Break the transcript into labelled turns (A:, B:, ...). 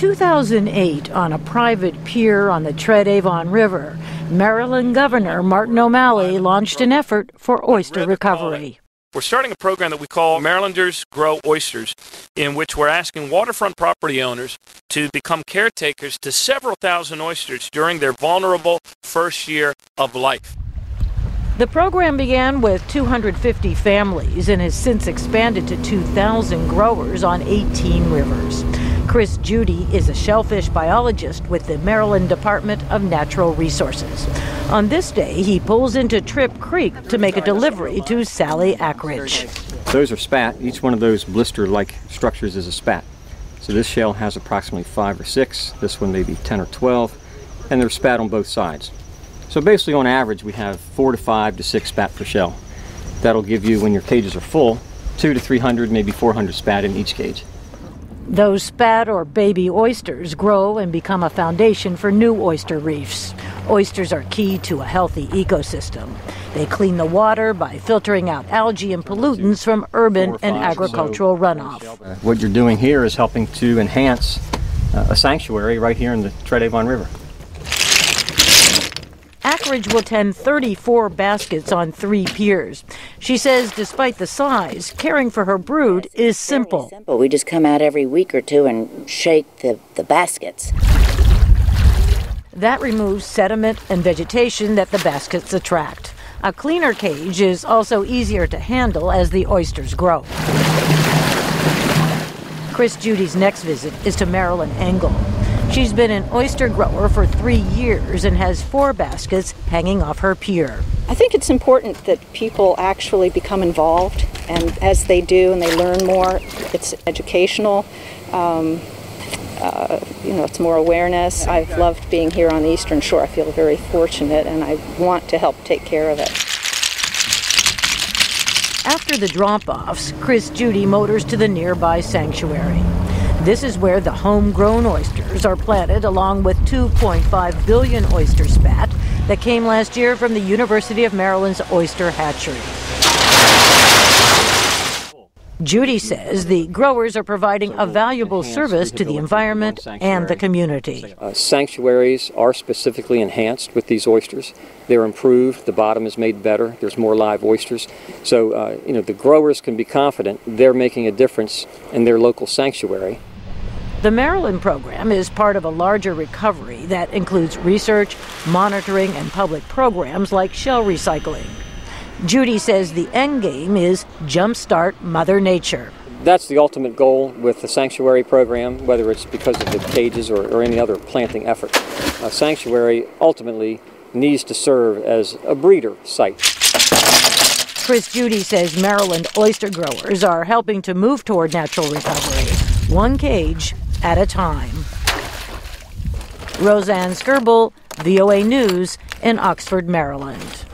A: 2008, on a private pier on the Tred Avon River, Maryland Governor Martin O'Malley launched an effort for oyster recovery.
B: We're starting a program that we call Marylanders Grow Oysters, in which we're asking waterfront property owners to become caretakers to several thousand oysters during their vulnerable first year of life.
A: The program began with 250 families and has since expanded to 2,000 growers on 18 rivers. Chris Judy is a shellfish biologist with the Maryland Department of Natural Resources. On this day, he pulls into Tripp Creek to make a delivery to Sally Ackridge.
C: Those are spat. Each one of those blister-like structures is a spat. So this shell has approximately 5 or 6, this one maybe 10 or 12, and they're spat on both sides. So basically on average we have 4 to 5 to 6 spat per shell. That'll give you, when your cages are full, 200 to 300, maybe 400 spat in each cage.
A: Those spat or baby oysters grow and become a foundation for new oyster reefs. Oysters are key to a healthy ecosystem. They clean the water by filtering out algae and pollutants from urban and agricultural runoff.
C: What you're doing here is helping to enhance a sanctuary right here in the Tred Avon River.
A: Ackridge will tend 34 baskets on 3 piers. She says despite the size, caring for her brood is simple.
D: We just come out every week or two and shake the baskets.
A: That removes sediment and vegetation that the baskets attract. A cleaner cage is also easier to handle as the oysters grow. Chris Judy's next visit is to Maryland Angle. She's been an oyster grower for 3 years and has 4 baskets hanging off her pier.
E: I think it's important that people actually become involved, and as they do and they learn more, it's educational. It's more awareness. I've loved being here on the Eastern Shore. I feel very fortunate, and I want to help take care of it.
A: After the drop-offs, Chris Judy motors to the nearby sanctuary. This is where the homegrown oysters are planted, along with 2.5 billion oyster spat that came last year from the University of Maryland's oyster hatchery. Judy says the growers are providing a valuable service to the environment and the community.
C: Sanctuaries are specifically enhanced with these oysters. They're improved, the bottom is made better, there's more live oysters. So, the growers can be confident they're making a difference in their local sanctuary.
A: The Maryland program is part of a larger recovery that includes research, monitoring, and public programs like shell recycling. Judy says the end game is jumpstart Mother Nature.
C: That's the ultimate goal with the sanctuary program, whether it's because of the cages or any other planting effort. A sanctuary ultimately needs to serve as a breeder site.
A: Chris Judy says Maryland oyster growers are helping to move toward natural recovery, one cage at a time. Roseanne Skirbel, VOA News in Oxford, Maryland.